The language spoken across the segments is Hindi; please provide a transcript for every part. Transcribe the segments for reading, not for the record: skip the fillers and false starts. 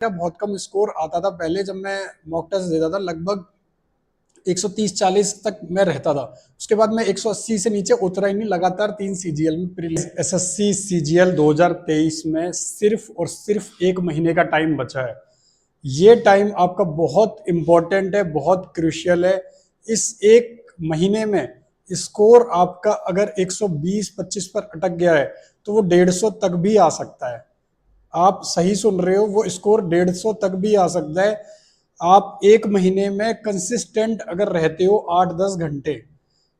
मेरा बहुत कम स्कोर आता था पहले जब मैं मॉक टेस्ट देता था। लगभग 130-40 तक मैं रहता था। उसके बाद मैं 180 से नीचे उतरा ही नहीं। लगातार 3 सीजीएल में एसएससी सीजीएल 2023 में सिर्फ और सिर्फ 1 महीने का टाइम बचा है। ये टाइम आपका बहुत इंपॉर्टेंट है, बहुत क्रूशियल है। इस 1 महीने में स्कोर आपका अगर 120-25 पर अटक गया है तो वो 150 तक भी आ सकता है। आप सही सुन रहे हो, वो स्कोर 150 तक भी आ सकता है। आप 1 महीने में कंसिस्टेंट अगर रहते हो 8-10 घंटे,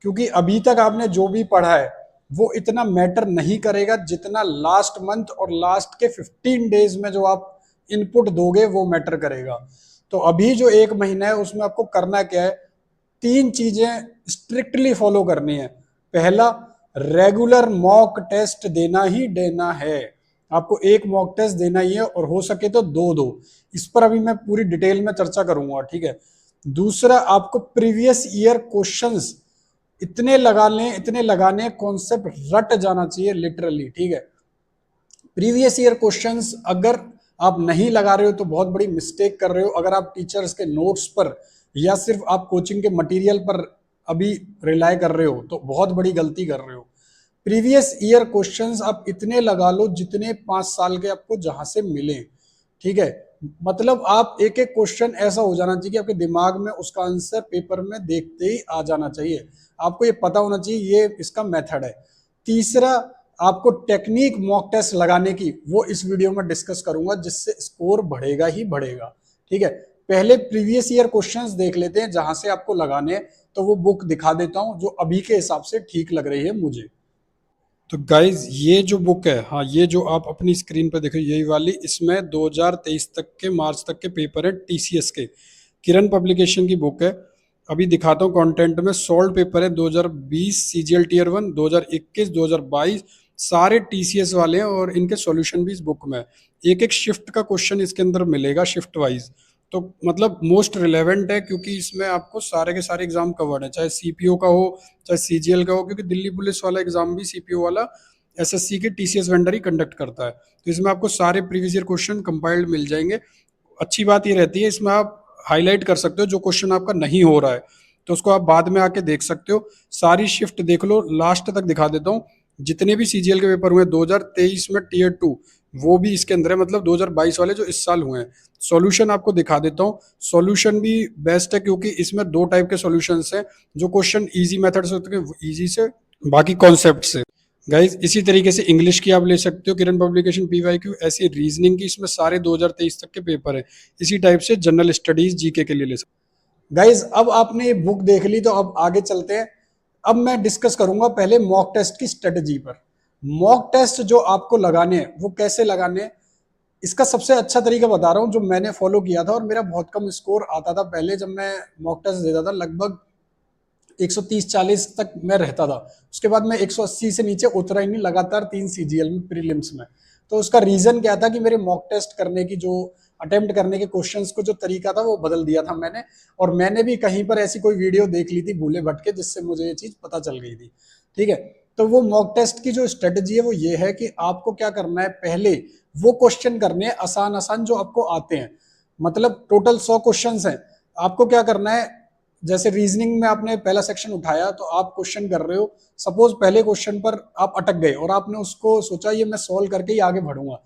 क्योंकि अभी तक आपने जो भी पढ़ा है वो इतना मैटर नहीं करेगा जितना लास्ट मंथ और लास्ट के 15 डेज में जो आप इनपुट दोगे वो मैटर करेगा। तो अभी जो 1 महीना है उसमें आपको करना क्या है, 3 चीजें स्ट्रिक्टली फॉलो करनी है। पहला, रेगुलर मॉक टेस्ट देना ही देना है। आपको एक मॉक टेस्ट देना ही है और हो सके तो दो दो। इस पर अभी मैं पूरी डिटेल में चर्चा करूंगा, ठीक है। दूसरा, आपको प्रीवियस ईयर क्वेश्चंस इतने लगाने कॉन्सेप्ट रट जाना चाहिए लिटरली, ठीक है। प्रीवियस ईयर क्वेश्चंस अगर आप नहीं लगा रहे हो तो बहुत बड़ी मिस्टेक कर रहे हो। अगर आप टीचर्स के नोट्स पर या सिर्फ आप कोचिंग के मटेरियल पर अभी रिलाय कर रहे हो तो बहुत बड़ी गलती कर रहे हो। प्रीवियस ईयर क्वेश्चंस आप इतने लगा लो जितने 5 साल के आपको जहां से मिले, ठीक है। मतलब आप एक एक क्वेश्चन ऐसा हो जाना चाहिए कि आपके दिमाग में उसका आंसर पेपर में देखते ही आ जाना चाहिए। आपको ये पता होना चाहिए ये इसका मेथड है। तीसरा, आपको टेक्निक मॉक टेस्ट लगाने की वो इस वीडियो में डिस्कस करूंगा जिससे स्कोर बढ़ेगा ही बढ़ेगा, ठीक है। पहले प्रीवियस ईयर क्वेश्चंस देख लेते हैं जहां से आपको लगाने। तो वो बुक दिखा देता हूं जो अभी के हिसाब से ठीक लग रही है मुझे। तो गाइज ये जो बुक है, हाँ, ये जो आप अपनी स्क्रीन पर देखो यही वाली, इसमें 2023 तक के मार्च तक के पेपर है टीसीएस के। किरण पब्लिकेशन की बुक है। अभी दिखाता हूँ कंटेंट में। सॉल्व पेपर है 2020 सीजीएल टीयर 1, 2021, 2022 सारे टीसीएस वाले हैं और इनके सॉल्यूशन भी इस बुक में है। एक एक शिफ्ट का क्वेश्चन इसके अंदर मिलेगा, शिफ्ट वाइज। तो मतलब मोस्ट रिलेवेंट है क्योंकि इसमें आपको सारे के सारे एग्जाम कवर्ड है, चाहे सीपीओ का हो चाहे सीजीएल का हो, क्योंकि दिल्ली पुलिस वाला एग्जाम भी सीपीओ वाला एसएससी के टीसीएस वेंडर ही कंडक्ट करता है। तो इसमें आपको सारे प्रीवियस ईयर क्वेश्चन कंपाइल्ड मिल जाएंगे। अच्छी बात ये रहती है इसमें आप हाईलाइट कर सकते हो जो क्वेश्चन आपका नहीं हो रहा है तो उसको आप बाद में आके देख सकते हो। सारी शिफ्ट देख लो, लास्ट तक दिखा देता हूँ। जितने भी सीजीएल के पेपर हुए 2023 में टीयर 2 वो भी इसके अंदर है, मतलब 2022 वाले जो इस साल हुए हैं। सॉल्यूशन आपको दिखा देता हूँ। सॉल्यूशन भी बेस्ट है क्योंकि इसमें 2 टाइप के सॉल्यूशंस हैं। जो क्वेश्चन इजी मेथड से होते हैं इजी से, बाकी कॉन्सेप्ट से। गाइज इसी तरीके से इंग्लिश की आप ले सकते हो किरण पब्लिकेशन पीवाईक्यू, ऐसी रीजनिंग की इसमें सारे 2023 तक के पेपर है। इसी टाइप से जनरल स्टडीज जीके के लिए ले सकते। गाइज अब आपने ये बुक देख ली तो अब आगे चलते हैं। अब मैं डिस्कस करूंगा पहले मॉक टेस्ट की स्ट्रेटजी पर। मॉक टेस्ट जो आपको लगाने हैं वो कैसे लगाने हैं, इसका सबसे अच्छा तरीका बता रहा हूं जो मैंने फॉलो किया था और मेरा बहुत कम स्कोर आता था पहले जब मैं मॉक टेस्ट देता था। लगभग 130-40 तक मैं रहता था। उसके बाद मैं 180 से नीचे उतरा ही नहीं, लगातार 3 सीजीएल में प्रीलिम्स में। तो उसका रीजन क्या था कि मेरे मॉक टेस्ट करने की जो अटेम्प्ट करने के क्वेश्चंस को जो तरीका था वो बदल दिया था मैंने। और मैंने भी कहीं पर ऐसी कोई वीडियो देख ली थी भूले भटके जिससे मुझे ये चीज पता चल गई थी, ठीक है। तो वो मॉक टेस्ट की जो स्ट्रेटजी है वो ये है कि आपको क्या करना है, पहले वो क्वेश्चन करने हैं आसान आसान जो आपको आते हैं। मतलब टोटल 100 क्वेश्चन हैं। आपको क्या करना है, जैसे रीजनिंग में आपने पहला सेक्शन उठाया तो आप क्वेश्चन कर रहे हो। सपोज पहले क्वेश्चन पर आप अटक गए और आपने उसको सोचा ये मैं सॉल्व करके ही आगे बढ़ूंगा।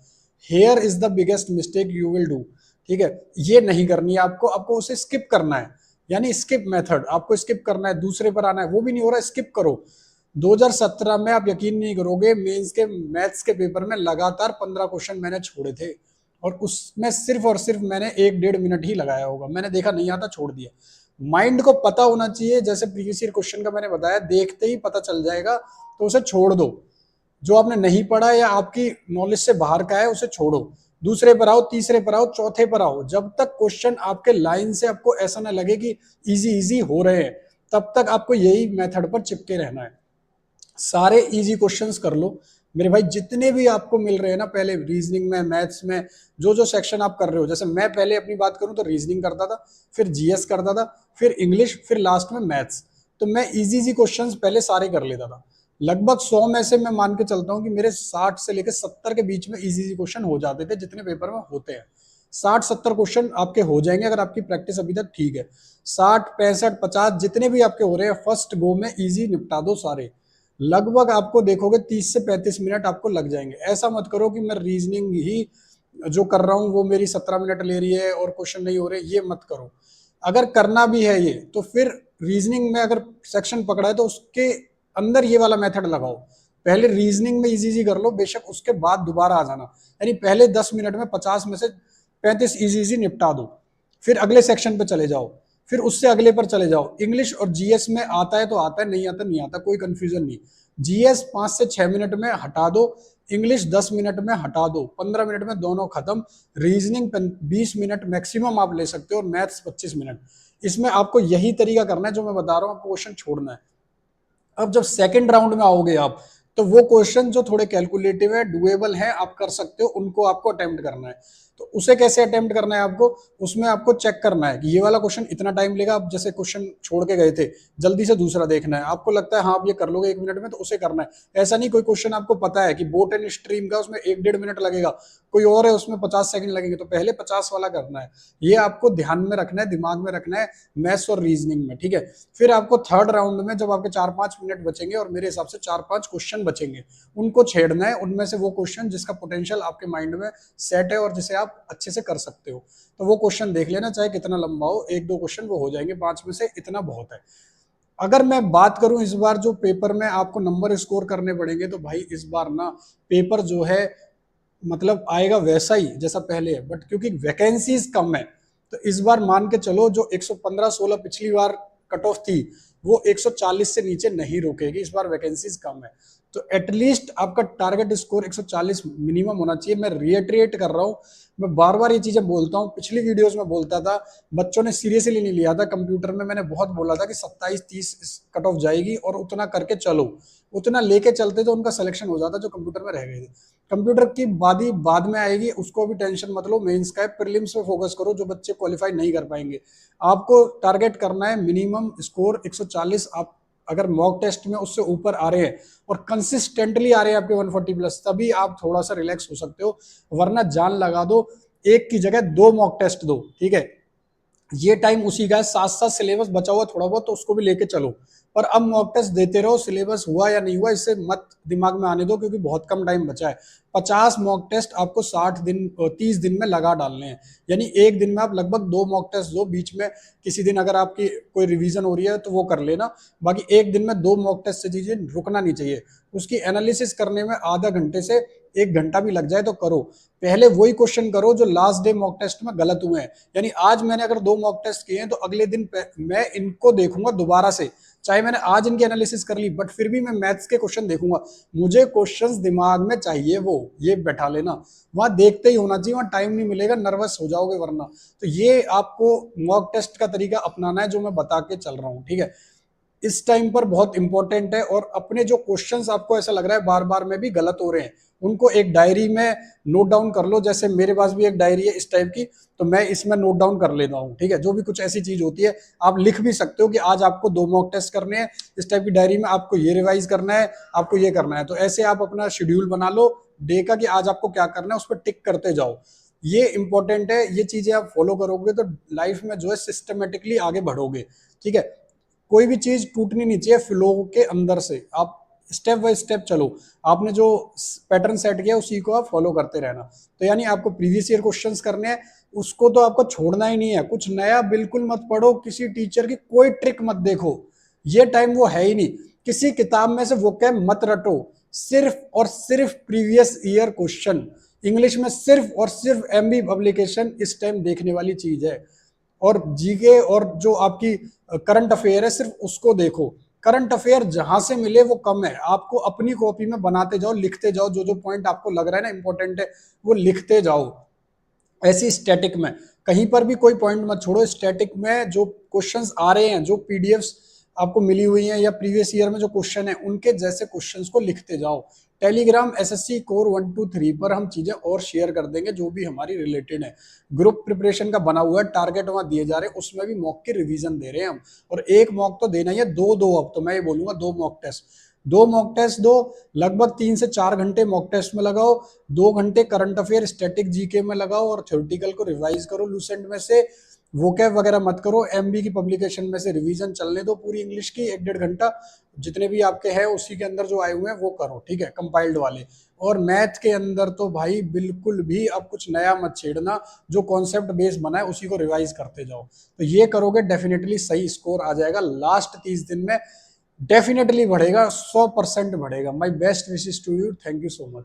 Here is the biggest mistake you will do, ठीक है। ये नहीं करनी है आपको, आपको उसे स्किप करना है। यानी स्किप मेथड आपको स्किप करना है, दूसरे पर आना है। वो भी नहीं हो रहा, स्किप करो। 2017 में आप यकीन नहीं करोगे, मेंस के मैथ्स के पेपर में लगातार 15 क्वेश्चन मैंने छोड़े थे और उसमें सिर्फ और सिर्फ मैंने 1-1.5 मिनट ही लगाया होगा। मैंने देखा नहीं आता, छोड़ दिया। माइंड को पता होना चाहिए, जैसे प्रीवियस ईयर क्वेश्चन का मैंने बताया, देखते ही पता चल जाएगा तो उसे छोड़ दो। जो आपने नहीं पढ़ा या आपकी नॉलेज से बाहर का है उसे छोड़ो। दूसरे पर आओ, तीसरे पर आओ, चौथे पर आओ। जब तक क्वेश्चन आपके लाइन से आपको ऐसा ना लगे कि इजी इजी हो रहे हैं तब तक आपको यही मेथड पर चिपके रहना है। सारे इजी क्वेश्चंस कर लो मेरे भाई, जितने भी आपको मिल रहे हैं ना। पहले रीजनिंग में, मैथ्स में जो जो सेक्शन आप कर रहे हो, जैसे मैं पहले अपनी बात करूं तो रीजनिंग करता था, फिर जीएस करता था, फिर इंग्लिश, फिर लास्ट में मैथ्स। तो मैं इजी इजी क्वेश्चंस पहले सारे कर लेता था। लगभग 100 में से मैं मान के चलता हूं कि मेरे 60 से लेकर 70 के बीच में इजी इजी क्वेश्चन हो जाते थे जितने पेपर में होते हैं। 60-70 क्वेश्चन आपके हो जाएंगे अगर आपकी प्रैक्टिस अभी तक ठीक है। 60, 65, 50 जितने भी आपके हो रहे हैं फर्स्ट गो में इजी निपटा दो सारे। लगभग आपको देखोगे 30 से 35 मिनट आपको लग जाएंगे। ऐसा मत करो कि मैं रीजनिंग ही जो कर रहा हूँ वो मेरी 17 मिनट ले रही है और क्वेश्चन नहीं हो रहे, ये मत करो। अगर करना भी है ये तो फिर रीजनिंग में अगर सेक्शन पकड़ा है तो उसके अंदर ये वाला मेथड लगाओ। पहले रीजनिंग में इजी इजी कर लो, बेशक उसके बाद दोबारा आ जाना। यानी पहले 10 मिनट में 50 में से 35 इजी इजी निपटा दो, फिर अगले सेक्शन पे चले जाओ, फिर उससे अगले पर चले जाओ। इंग्लिश और जीएस में आता है तो आता है, नहीं आता नहीं आता, कोई कंफ्यूजन नहीं। जीएस 5 से 6 मिनट में हटा दो, इंग्लिश 10 मिनट में हटा दो, 15 मिनट में दोनों खत्म। रीजनिंग 20 मिनट मैक्सिमम आप ले सकते हो और मैथ्स 25 मिनट। इसमें आपको यही तरीका करना है जो मैं बता रहा हूँ, आपको क्वेश्चन छोड़ना है। अब जब सेकंड राउंड में आओगे आप, तो वो क्वेश्चन जो थोड़े कैलकुलेटिव है, डुएबल है, आप कर सकते हो, उनको आपको अटेम्प्ट करना है। तो उसे कैसे अटेम्प्ट करना है आपको, उसमें आपको चेक करना है कि ये वाला क्वेश्चन इतना टाइम लेगा। आप जैसे क्वेश्चन छोड़ के गए थे, जल्दी से दूसरा देखना है, आपको लगता है हाँ आप ये कर लोगे 1 मिनट में, तो उसे करना है। ऐसा नहीं कोई क्वेश्चन आपको पता है कि बोट एंड स्ट्रीम का उसमें 1-1.5 मिनट लगेगा, कोई और है उसमें 50 सेकंड लगेंगे, तो पहले 50 वाला करना है। ये आपको ध्यान में रखना है, दिमाग में रखना है मैथ्स और रीजनिंग में, ठीक है। फिर आपको थर्ड राउंड में जब आपके 4-5 मिनट बचेंगे और मेरे हिसाब से 4-5 क्वेश्चन बचेंगे, उनको छेड़ना है। उनमें से वो क्वेश्चन जिसका पोटेंशियल आपके माइंड में सेट है और जिसे आप अच्छे से कर सकते हो, तो वो क्वेश्चन देख लेना, चाहे कितना लंबा हो, 1-2 क्वेश्चन वो हो जाएंगे, 5 में से इतना बहुत है। अगर मैं बात करूं इस बार जो पेपर में आपको नंबर स्कोर करने पड़ेंगे, तो भाई इस बार ना पेपर जो है मतलब आएगा वैसा ही जैसा पहले है, बट क्योंकि वैकेंसीज कम है तो इस बार मान के चलो जो 115-16 पिछली बार कट ऑफ थी वो 140 से नीचे नहीं रुकेगी। इस बार वैकेंसीज कम है तो एटलीस्ट आपका टारगेट स्कोर 140 मिनिमम होना चाहिए। मैं रिएटरेट कर रहा हूँ, मैं बार बार ये चीजें बोलता हूँ, पिछली वीडियोस में बोलता था, बच्चों ने सीरियसली नहीं लिया था। कंप्यूटर में मैंने बहुत बोला था कि 27-30 कट ऑफ जाएगी और उतना करके चलो, उतना लेके चलते तो उनका सिलेक्शन हो जाता जो कंप्यूटर में रह गए थे। कंप्यूटर की बादी बाद में आएगी, उसको भी टेंशन मत लो, मेंस का है, प्रीलिम्स पे फोकस करो। जो बच्चे क्वालिफाई नहीं कर पाएंगे, आपको टारगेट करना है मिनिमम स्कोर 140। आप अगर मॉक टेस्ट में उससे ऊपर आ रहे हैं और कंसिस्टेंटली आ रहे हैं आपके 140 प्लस, तभी आप थोड़ा सा रिलैक्स हो सकते हो, वरना जान लगा दो, एक की जगह 2 मॉक टेस्ट दो, ठीक है। ये टाइम उसी का है, साथ साथ सिलेबस बचा हुआ थोड़ा बहुत तो उसको भी लेके चलो, पर अब मॉक टेस्ट देते रहो, सिलेबस हुआ या नहीं हुआ इससे मत दिमाग में आने दो, क्योंकि बहुत कम टाइम बचा है। 50 मॉक टेस्ट आपको 30 दिन में लगा डालने हैं, यानी एक दिन में आप लगभग 2 मॉक टेस्ट दो। बीच में किसी दिन अगर आपकी कोई रिवीजन हो रही है तो वो कर लेना, बाकी एक दिन में 2 मॉक टेस्ट से चीजें रुकना नहीं चाहिए। उसकी एनालिसिस करने में आधा घंटे से 1 घंटा भी लग जाए तो करो। पहले वही क्वेश्चन करो जो लास्ट डे मॉक टेस्ट में गलत हुए हैं। यानी आज मैंने अगर 2 मॉक टेस्ट किए हैं तो अगले दिन मैं इनको देखूंगा दोबारा से, चाहे मैंने आज इनकी एनालिसिस कर ली, बट फिर भी मैं मैथ्स के क्वेश्चन देखूंगा। मुझे क्वेश्चंस दिमाग में चाहिए, वो ये बैठा लेना, वहां देखते ही होना चाहिए, वहां टाइम नहीं मिलेगा, नर्वस हो जाओगे वरना। तो ये आपको मॉक टेस्ट का तरीका अपनाना है जो मैं बता के चल रहा हूँ, ठीक है। इस टाइम पर बहुत इंपॉर्टेंट है। और अपने जो क्वेश्चंस आपको ऐसा लग रहा है बार बार में भी गलत हो रहे हैं, उनको एक डायरी में नोट डाउन कर लो। जैसे मेरे पास भी एक डायरी है इस टाइप की, तो मैं इसमें नोट डाउन कर लेता हूँ, ठीक है। जो भी कुछ ऐसी चीज होती है आप लिख भी सकते हो कि आज आपको 2 मॉक टेस्ट करने हैं, इस टाइप की डायरी में आपको ये रिवाइज करना है, आपको ये करना है। तो ऐसे आप अपना शेड्यूल बना लो डे का कि आज आपको क्या करना है, उस पर टिक करते जाओ। ये इंपॉर्टेंट है, ये चीजें आप फॉलो करोगे तो लाइफ में जो है सिस्टमेटिकली आगे बढ़ोगे, ठीक है। कोई भी चीज टूटनी नहीं चाहिए, फ्लो के अंदर से आप स्टेप बाय स्टेप चलो। आपने जो पैटर्न सेट किया उसी को आप फॉलो करते रहना। तो यानी आपको प्रीवियस ईयर क्वेश्चंस करने हैं, उसको तो आपको छोड़ना ही नहीं है। कुछ नया बिल्कुल मत पढ़ो, किसी टीचर की कोई ट्रिक मत देखो, ये टाइम वो है ही नहीं। किसी किताब में से वोकैब मत रटो, सिर्फ और सिर्फ प्रीवियस ईयर क्वेश्चन। इंग्लिश में सिर्फ और सिर्फ एमबी पब्लिकेशन इस टाइम देखने वाली चीज है। और जीके और जो आपकी करंट अफेयर है सिर्फ उसको देखो। करंट अफेयर जहां से मिले वो कम है, आपको अपनी कॉपी में बनाते जाओ, लिखते जाओ, जो जो पॉइंट आपको लग रहा है ना इंपॉर्टेंट है वो लिखते जाओ। ऐसी स्टैटिक में कहीं पर भी कोई पॉइंट मत छोड़ो। स्टैटिक में जो क्वेश्चंस आ रहे हैं, जो पीडीएफ्स आपको मिली हुई हैं या प्रीवियस ईयर में जो क्वेश्चन है, उनके जैसे क्वेश्चंस को लिखते जाओ। टेलीग्राम एसएससी कोर 1 2 3 पर हम चीजें और शेयर कर देंगे जो भी हमारी रिलेटेड है। ग्रुप प्रिपरेशन का बना हुआ है, टारगेट वहां दिए जा रहे हैं, उसमें भी मॉक की रिवीजन दे रहे हैं हम। और एक मॉक तो देना ही है, 2 अब तो मैं ये बोलूंगा 2 मॉक टेस्ट। 2 मॉक टेस्ट दो, लगभग 3 से 4 घंटे मॉक टेस्ट में लगाओ, 2 घंटे करंट अफेयर स्टैटिक जीके में लगाओ और थ्योरेटिकल को रिवाइज करो लूसेंट में से। वोकैब वगैरह मत करो, एमबी की पब्लिकेशन में से रिवीजन चलने दो पूरी इंग्लिश की 1-1.5 घंटा, जितने भी आपके हैं उसी के अंदर जो आए हुए हैं वो करो, ठीक है, कंपाइल्ड वाले। और मैथ के अंदर तो भाई बिल्कुल भी अब कुछ नया मत छेड़ना, जो कॉन्सेप्ट बेस बना है उसी को रिवाइज करते जाओ। तो ये करोगे डेफिनेटली सही स्कोर आ जाएगा लास्ट 30 दिन में, डेफिनेटली बढ़ेगा, 100% बढ़ेगा। My best wishes to you, thank you so much.